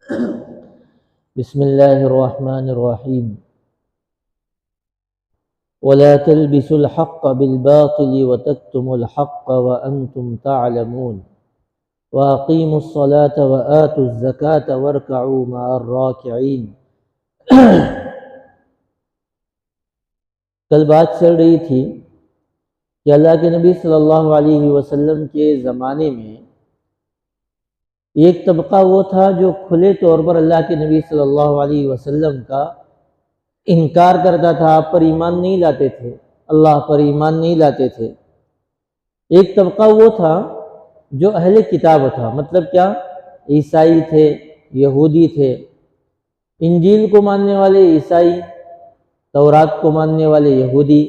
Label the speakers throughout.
Speaker 1: بسم اللہ الرحمن الرحیم ولا تلبسوا الحق بالباطل وتكتموا الحق وأنتم تعلمون وأقيموا الصلاة وآتوا الزكاة واركعوا مع الراكعين۔ کل بات چل رہی تھی کہ اللہ کے نبی صلی اللہ علیہ وسلم کے زمانے میں ایک طبقہ وہ تھا جو کھلے طور پر اللہ کے نبی صلی اللہ علیہ وسلم کا انکار کرتا تھا، آپ پر ایمان نہیں لاتے تھے، اللہ پر ایمان نہیں لاتے تھے۔ ایک طبقہ وہ تھا جو اہل کتاب تھا، مطلب کیا؟ عیسائی تھے، یہودی تھے، انجیل کو ماننے والے عیسائی، تورات کو ماننے والے یہودی،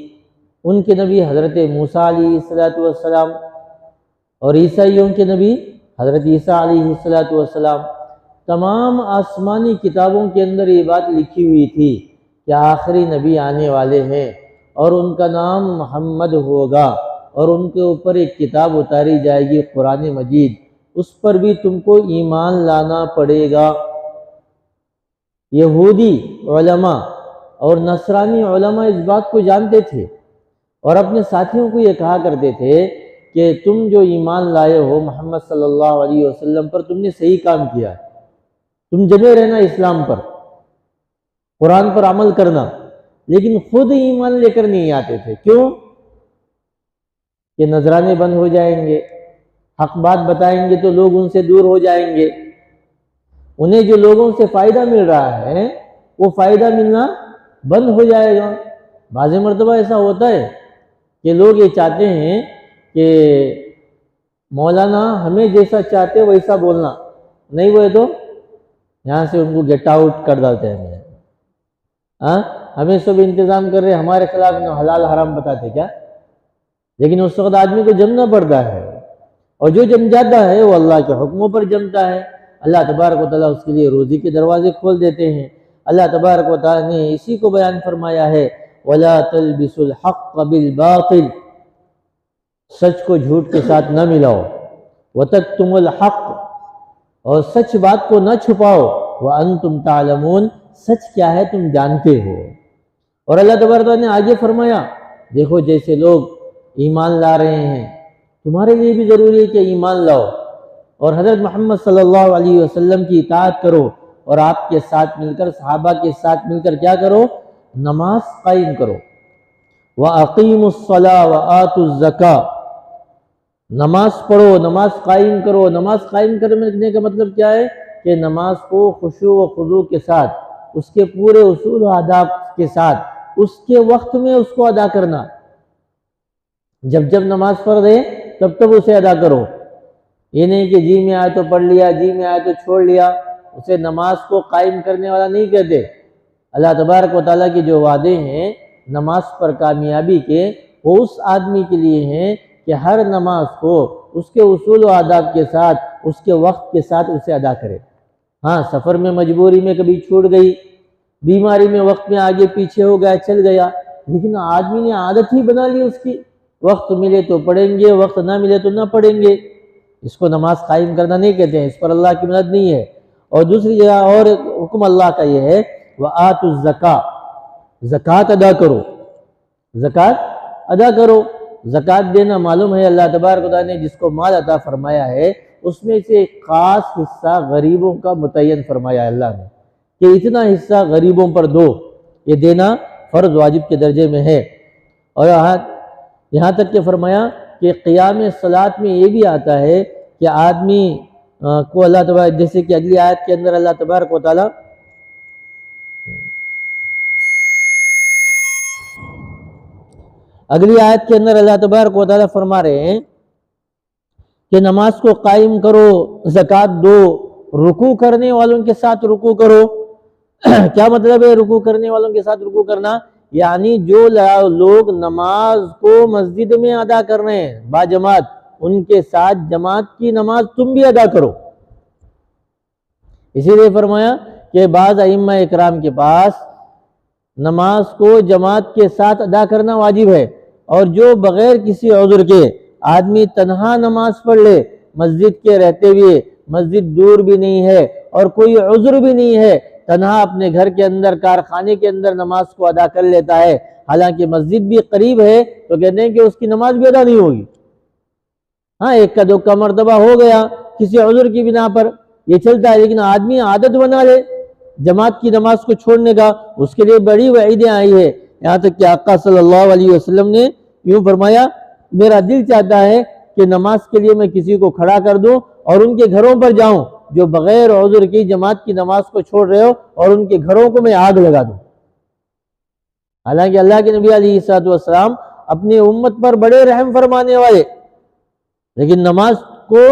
Speaker 1: ان کے نبی حضرت موسیٰ علیہ السلام اور عیسائیوں کے نبی حضرت عیسیٰ علیہ السلام۔ تمام آسمانی کتابوں کے اندر یہ بات لکھی ہوئی تھی کہ آخری نبی آنے والے ہیں اور ان کا نام محمد ہوگا، اور ان کے اوپر ایک کتاب اتاری جائے گی، قرآن مجید، اس پر بھی تم کو ایمان لانا پڑے گا۔ یہودی علماء اور نصرانی علماء اس بات کو جانتے تھے اور اپنے ساتھیوں کو یہ کہا کرتے تھے کہ تم جو ایمان لائے ہو محمد صلی اللہ علیہ وسلم پر، تم نے صحیح کام کیا ہے، تم جمے رہنا اسلام پر، قرآن پر عمل کرنا، لیکن خود ایمان لے کر نہیں آتے تھے۔ کیوں؟ کہ نذرانے بند ہو جائیں گے، حق بات بتائیں گے تو لوگ ان سے دور ہو جائیں گے، انہیں جو لوگوں سے فائدہ مل رہا ہے وہ فائدہ ملنا بند ہو جائے گا۔ بعض مرتبہ ایسا ہوتا ہے کہ لوگ یہ چاہتے ہیں کہ مولانا ہمیں جیسا چاہتے ویسا بولنا، نہیں ہوئے تو یہاں سے ان کو گیٹ آؤٹ کر ڈالتے ہیں۔ ہمیں سب انتظام کر رہے، ہمارے خلاف حلال حرام بتاتے کیا؟ لیکن اس وقت آدمی کو جمنا پڑتا ہے، اور جو جم جاتا ہے وہ اللہ کے حکموں پر جمتا ہے، اللہ تبارک و تعالیٰ اس کے لیے روزی کے دروازے کھول دیتے ہیں۔ اللہ تبارک و تعالیٰ نے اسی کو بیان فرمایا ہے وَلَا تَلْبِسُوا الْحَقَّ بِالْبَاطِلِ، سچ کو جھوٹ کے ساتھ نہ ملاؤ، وَتَكْتُمُوا الْحَقَّ، اور سچ بات کو نہ چھپاؤ، وَأَنْتُمْ تَعْلَمُونَ، سچ کیا ہے تم جانتے ہو۔ اور اللہ تبارک و تعالیٰ نے آگے فرمایا دیکھو جیسے لوگ ایمان لا رہے ہیں، تمہارے لیے بھی ضروری ہے کہ ایمان لاؤ اور حضرت محمد صلی اللہ علیہ وسلم کی اطاعت کرو، اور آپ کے ساتھ مل کر، صحابہ کے ساتھ مل کر کیا کرو؟ نماز قائم کرو۔ وَأَقِيمُوا الصَّلَاةَ وَآتُوا الزَّكَاةَ، نماز پڑھو، نماز قائم کرو۔ نماز قائم کرنے کا مطلب کیا ہے؟ کہ نماز کو خشوع و خضوع کے ساتھ، اس کے پورے اصول و آداب کے ساتھ، اس کے وقت میں اس کو ادا کرنا۔ جب جب نماز فرض ہے تب تب اسے ادا کرو، یہ نہیں کہ جی میں آئے تو پڑھ لیا، جی میں آئے تو چھوڑ لیا، اسے نماز کو قائم کرنے والا نہیں کہتے۔ اللہ تبارک و تعالیٰ کے جو وعدے ہیں نماز پر کامیابی کے، وہ اس آدمی کے لیے ہیں کہ ہر نماز کو اس کے اصول و آداب کے ساتھ، اس کے وقت کے ساتھ اسے ادا کرے۔ ہاں، سفر میں، مجبوری میں کبھی چھوٹ گئی، بیماری میں وقت میں آگے پیچھے ہو گیا، چل گیا، لیکن آدمی نے عادت ہی بنا لی اس کی، وقت ملے تو پڑھیں گے، وقت نہ ملے تو نہ پڑھیں گے، اس کو نماز قائم کرنا نہیں کہتے ہیں، اس پر اللہ کی مدد نہیں ہے۔ اور دوسری جگہ اور حکم اللہ کا یہ ہے وَآتُوا الزَّكَاةَ، زکوٰۃ ادا کرو، زکوٰۃ ادا کرو۔ زکوٰۃ دینا معلوم ہے اللہ تبارک و تعالیٰ نے جس کو مال عطا فرمایا ہے اس میں سے ایک خاص حصہ غریبوں کا متعین فرمایا ہے اللہ نے، کہ اتنا حصہ غریبوں پر دو، یہ دینا فرض واجب کے درجے میں ہے۔ اور یہاں تک کہ فرمایا کہ قیام صلاۃ میں یہ بھی آتا ہے کہ آدمی کو اللہ تبارک، جیسے کہ اگلی آیت کے اندر اللہ تبارک و تعالیٰ اللہ تبارک و تعالیٰ فرما رہے ہیں کہ نماز کو قائم کرو، زکوٰۃ دو، رکوع کرنے والوں کے ساتھ رکوع کرو۔ کیا مطلب ہے رکوع کرنے والوں کے ساتھ رکوع کرنا؟ یعنی جو لوگ نماز کو مسجد میں ادا کر رہے ہیں با جماعت، ان کے ساتھ جماعت کی نماز تم بھی ادا کرو۔ اسی لیے فرمایا کہ بعض ائمہ اکرام کے پاس نماز کو جماعت کے ساتھ ادا کرنا واجب ہے، اور جو بغیر کسی عذر کے آدمی تنہا نماز پڑھ لے مسجد کے رہتے ہوئے مسجد دور بھی نہیں ہے اور کوئی عذر بھی نہیں ہے، تنہا اپنے گھر کے اندر، کارخانے کے اندر نماز کو ادا کر لیتا ہے، حالانکہ مسجد بھی قریب ہے، تو کہتے ہیں کہ اس کی نماز بھی ادا نہیں ہوگی۔ ہاں، ایک کا دو کا مرتبہ ہو گیا کسی عذر کی بنا پر، یہ چلتا ہے، لیکن آدمی عادت بنا لے جماعت کی نماز کو چھوڑنے کا، اس کے لیے بڑی وعیدیں آئی ہے۔ یہاں تک کہ آقا صلی اللہ علیہ وسلم نے یوں فرمایا، میرا دل چاہتا ہے کہ نماز کے لیے میں کسی کو کھڑا کر دوں اور ان کے گھروں پر جاؤں جو بغیر عذر کی جماعت کی نماز کو چھوڑ رہے ہو، اور ان کے گھروں کو میں آگ لگا دوں۔ حالانکہ اللہ کے نبی علیہ الصلوۃ والسلام اپنی امت پر بڑے رحم فرمانے والے، لیکن نماز کو،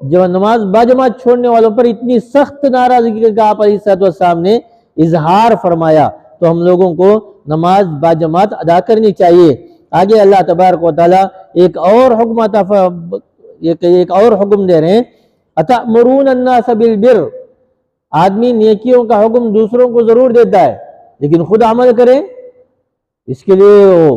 Speaker 1: جو نماز باجماعت چھوڑنے والوں پر اتنی سخت ناراضگی کا آپ علیہ الصلوۃ والسلام نے اظہار فرمایا، تو ہم لوگوں کو نماز باجماعت ادا کرنی چاہیے۔ آگے اللہ تبارک و تعالیٰ ایک اور حکم دے رہے ہیں، اَتَأْمُرُونَ النَّاسَ بِالْبِرِّ۔ آدمی نیکیوں کا حکم دوسروں کو ضرور دیتا ہے، لیکن خود عمل کرے اس کے لیے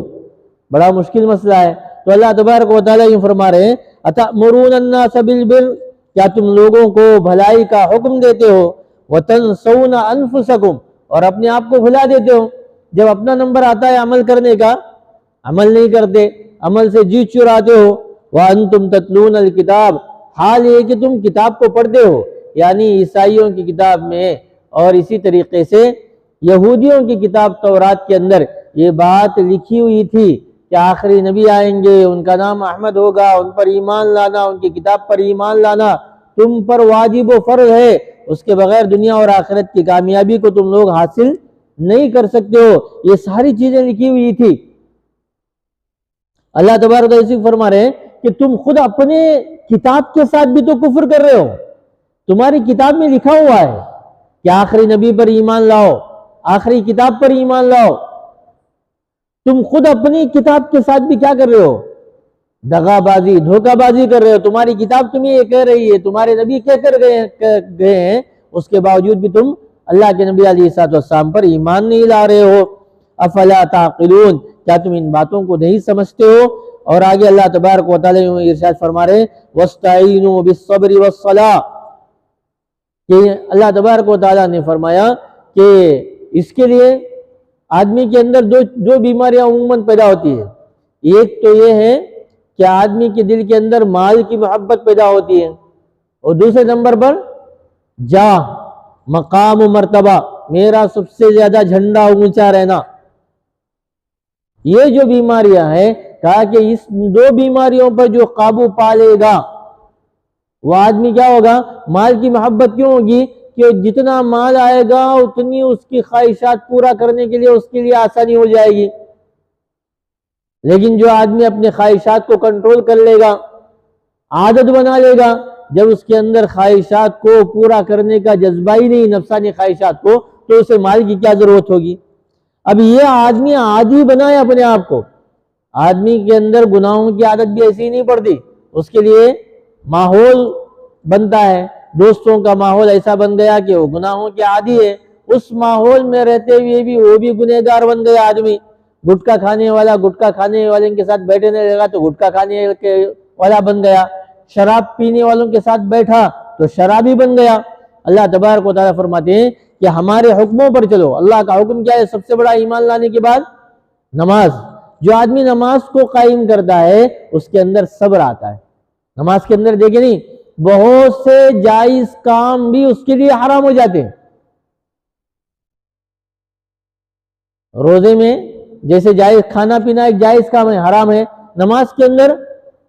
Speaker 1: بڑا مشکل مسئلہ ہے۔ تو اللہ تبارک و تعالیٰ یہ فرما رہے ہیں، اَتَأْمُرُونَ النَّاسَ بِالْبِرِّ، کیا تم لوگوں کو بھلائی کا حکم دیتے ہو، وَتَنْسَوْنَ أَنفُسَكُمْ، اور اپنے آپ کو بھلا دیتے ہو۔ جب اپنا نمبر آتا ہے عمل کرنے کا، عمل نہیں کرتے، عمل سے جی چراتے ہو۔ وَأَنْتُمْ تَتْلُونَ الْكِتَابَ، حال یہ کہ تم کتاب کو پڑھتے ہو، یعنی عیسائیوں کی کتاب میں، اور اسی طریقے سے یہودیوں کی کتاب تورات کے اندر یہ بات لکھی ہوئی تھی کہ آخری نبی آئیں گے، ان کا نام احمد ہوگا، ان پر ایمان لانا، ان کی کتاب پر ایمان لانا تم پر واجب و فرض ہے، اس کے بغیر دنیا اور آخرت کی کامیابی کو تم لوگ حاصل نہیں کر سکتے ہو۔ یہ ساری چیزیں لکھی ہوئی تھی۔ اللہ تبارک و تعالیٰ فرما رہے ہیں کہ تم خود اپنے کتاب کے ساتھ بھی تو کفر کر رہے ہو۔ تمہاری کتاب میں لکھا ہوا ہے کہ آخری نبی پر ایمان لاؤ، آخری کتاب پر ایمان لاؤ، تم خود اپنی کتاب کے ساتھ بھی کیا کر رہے ہو؟ دغا بازی، دھوکہ بازی کر رہے ہو۔ تمہاری کتاب تمہیں یہ کہہ رہی ہے، تمہارے نبی کہہ کر گئے ہیں، اس کے باوجود بھی تم اللہ کے نبی علیہ الصلوۃ والسلام پر ایمان نہیں لا رہے ہو۔ افلا تعقلون، کیا تم ان باتوں کو نہیں سمجھتے ہو؟ اور آگے اللہ تبارک و تعالیٰ ارشاد فرما رہے ہیں، وَاسْتَعِینُوا بِالصَّبْرِ وَالصَّلَاةِ، کہ اللہ تبارک و تعالیٰ نے فرمایا کہ اس کے لیے آدمی کے اندر دو بیماریاں عموماً پیدا ہوتی ہیں۔ ایک تو یہ ہے کہ آدمی کے دل کے اندر مال کی محبت پیدا ہوتی ہے، اور دوسرے نمبر پر جاہ، مقام و مرتبہ، میرا سب سے زیادہ جھنڈا اونچا رہنا۔ یہ جو بیماریاں ہیں، کہا کہ اس دو بیماریوں پر جو قابو پا لے گا وہ آدمی کیا ہوگا؟ مال کی محبت کیوں ہوگی؟ کہ جتنا مال آئے گا اتنی اس کی خواہشات پورا کرنے کے لیے اس کے لیے آسانی ہو جائے گی۔ لیکن جو آدمی اپنے خواہشات کو کنٹرول کر لے گا، عادت بنا لے گا، جب اس کے اندر خواہشات کو پورا کرنے کا جذبہ ہی نہیں، نفسانی خواہشات کو، تو اسے مال کی کیا ضرورت ہوگی؟ اب یہ آدمی عادی بنائے اپنے آپ کو۔ آدمی کے اندر گناہوں کی عادت بھی ایسی ہی نہیں پڑتی، اس کے لیے ماحول بنتا ہے، دوستوں کا ماحول ایسا بن گیا کہ وہ گناہوں کے عادی ہے، اس ماحول میں رہتے ہوئے بھی وہ بھی گنہگار بن گیا آدمی۔ گٹکا کھانے والا گٹکا کھانے والے کے ساتھ بیٹھنے لگا تو گٹکا کھانے والا بن گیا، شراب پینے والوں کے ساتھ بیٹھا تو شرابی بن گیا۔ اللہ تبارک و تعالیٰ فرماتے ہیں کہ ہمارے حکموں پر چلو۔ اللہ کا حکم کیا ہے سب سے بڑا ایمان لانے کے بعد؟ نماز۔ جو آدمی نماز کو قائم کرتا ہے اس کے اندر صبر آتا ہے۔ نماز کے اندر دیکھیں نہیں، بہت سے جائز کام بھی اس کے لیے حرام ہو جاتے ہیں۔ روزے میں جیسے جائز کھانا پینا ایک جائز کام ہے، حرام ہے، نماز کے اندر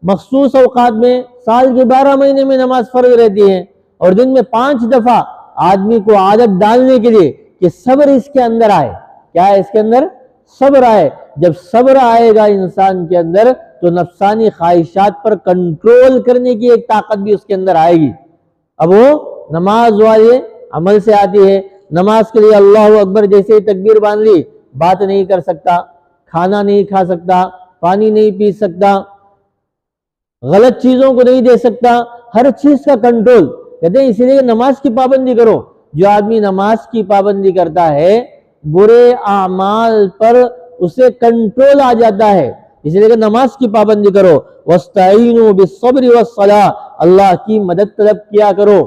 Speaker 1: مخصوص اوقات میں سال کے 12 مہینے میں نماز فرض رہتی ہے، اور دن میں 5 دفعہ آدمی کو عادت ڈالنے کے لیے کہ صبر اس کے اندر آئے۔ کیا ہے اس کے اندر؟ صبر آئے۔ جب صبر آئے گا انسان کے اندر تو نفسانی خواہشات پر کنٹرول کرنے کی ایک طاقت بھی اس کے اندر آئے گی۔ اب وہ نماز والے عمل سے آتی ہے۔ نماز کے لیے اللہ اکبر جیسے ہی تکبیر باندھ لی، بات نہیں کر سکتا، کھانا نہیں کھا سکتا، پانی نہیں پی سکتا، غلط چیزوں کو نہیں دے سکتا، ہر چیز کا کنٹرول۔ کہتے ہیں اسی لیے نماز کی پابندی کرو۔ جو آدمی نماز کی پابندی کرتا ہے برے اعمال پر اسے کنٹرول آ جاتا ہے، اس لیے کہ نماز کی پابندی کرو۔ وَاسْتَعِینُوا بِالصَّبْرِ وَالصَّلَاةِ، اللہ کی مدد طلب کیا کرو۔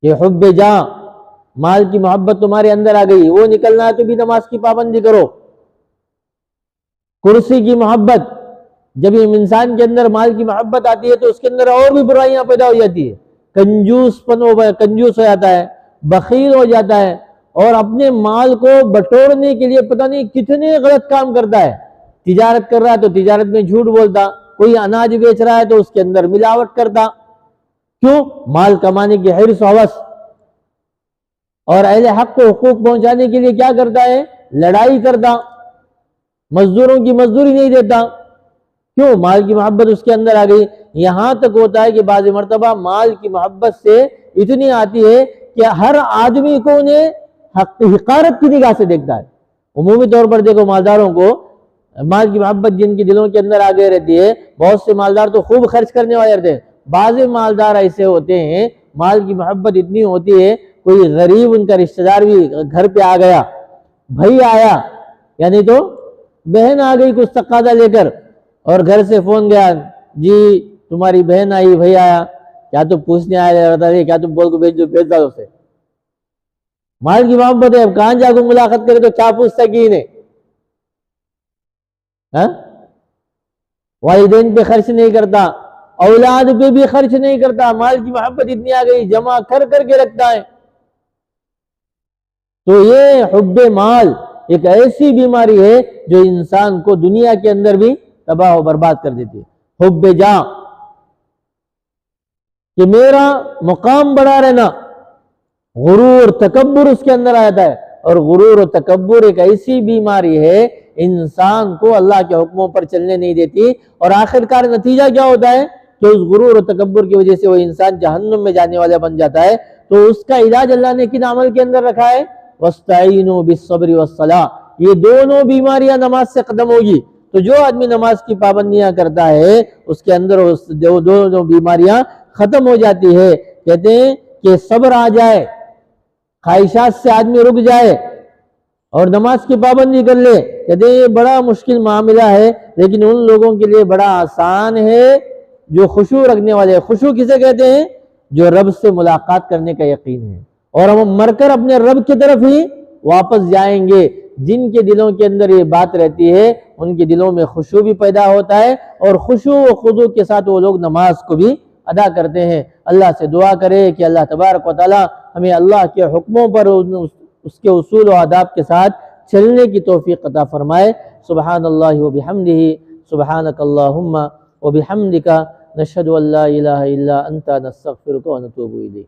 Speaker 1: کہ حب جاں، مال کی محبت تمہارے اندر آ گئی، وہ نکلنا ہے تو بھی نماز کی پابندی کرو۔ کرسی کی محبت، جب انسان کے اندر مال کی محبت آتی ہے تو اس کے اندر اور بھی برائیاں پیدا ہو جاتی ہے، کنجوس ہو جاتا ہے، بخیل ہو جاتا ہے، اور اپنے مال کو بٹورنے کے لیے پتہ نہیں کتنے غلط کام کرتا ہے۔ تجارت کر رہا ہے تو تجارت میں جھوٹ بولتا، کوئی اناج بیچ رہا ہے تو اس کے اندر ملاوٹ کرتا، کیوں؟ مال کمانے کی حرص و ہوس۔ اور اہل حق کو حقوق پہنچانے کے لیے کیا کرتا ہے؟ لڑائی کرتا، مزدوروں کی مزدوری نہیں دیتا، کیوں؟ مال کی محبت اس کے اندر آ گئی۔ یہاں تک ہوتا ہے کہ بعض مرتبہ مال کی محبت سے اتنی آتی ہے کہ ہر آدمی کو انہیں حقارت کی نگاہ سے دیکھتا ہے۔ عمومی طور پر دیکھو مالداروں کو، مال کی محبت جن کے دلوں کے اندر آگے رہتی ہے، بہت سے مالدار تو خوب خرچ کرنے والے رہتے ہیں، بعض مالدار ایسے ہوتے ہیں مال کی محبت اتنی ہوتی ہے، کوئی غریب ان کا رشتہ دار بھی گھر پہ آ گیا، بھائی آیا، یعنی تو بہن آ گئی کچھ تقاضا لے کر، اور گھر سے فون گیا، جی تمہاری بہن آئی، بھائی آیا، کیا تو پوچھنے آیا رہتا ہے، کیا تم بول کو بھیج دو، بھیج دو اسے۔ مال کی محبت ہے، اب کہاں جا کو ملاقات کرے تو کیا پوچھتا کی انہیں؟ والدین پہ خرچ نہیں کرتا، اولاد پہ بھی خرچ نہیں کرتا، مال کی محبت اتنی آ گئی، جمع کر کر کے رکھتا ہے۔ تو یہ حب مال ایک ایسی بیماری ہے جو انسان کو دنیا کے اندر بھی تباہ و برباد کر دیتی ہے۔ حب جاں، کہ میرا مقام بڑا رہنا، غرور تکبر اس کے اندر آتا ہے، اور غرور و تکبر ایک ایسی بیماری ہے انسان کو اللہ کے حکموں پر چلنے نہیں دیتی، اور آخر کار نتیجہ کیا ہوتا ہے کہ اس غرور و تکبر کی وجہ سے وہ انسان جہنم میں جانے والا بن جاتا ہے۔ تو اس کا علاج اللہ نے کن عمل کے اندر رکھا ہے؟ وَاسْتَعِينُوا بِالصَّبْرِ وَالصَّلَاةِ، یہ دونوں بیماریاں نماز سے ختم ہوگی۔ تو جو آدمی نماز کی پابندیاں کرتا ہے اس کے اندر دونوں بیماریاں ختم ہو جاتی ہے۔ کہتے ہیں کہ صبر آ جائے، خواہشات سے آدمی رک جائے اور نماز کی پابندی کر لے، کہتے ہیں یہ بڑا مشکل معاملہ ہے، لیکن ان لوگوں کے لیے بڑا آسان ہے جو خشوع رکھنے والے ہیں۔ خشوع کسے کہتے ہیں؟ جو رب سے ملاقات کرنے کا یقین ہے، اور ہم مر کر اپنے رب کی طرف ہی واپس جائیں گے۔ جن کے دلوں کے اندر یہ بات رہتی ہے ان کے دلوں میں خشوع بھی پیدا ہوتا ہے، اور خشوع و خضوع کے ساتھ وہ لوگ نماز کو بھی ادا کرتے ہیں۔ اللہ سے دعا کرے کہ اللہ تبارک و تعالی ہمیں اللہ کے حکموں پر اس کے اصول و آداب کے ساتھ چلنے کی توفیق عطا فرمائے۔ سبحان اللہ و بحمدہ، سبحانک اللہم و بحمدک، نشہد ان لا الہ الا انت، نستغفرک و نتوب الیک۔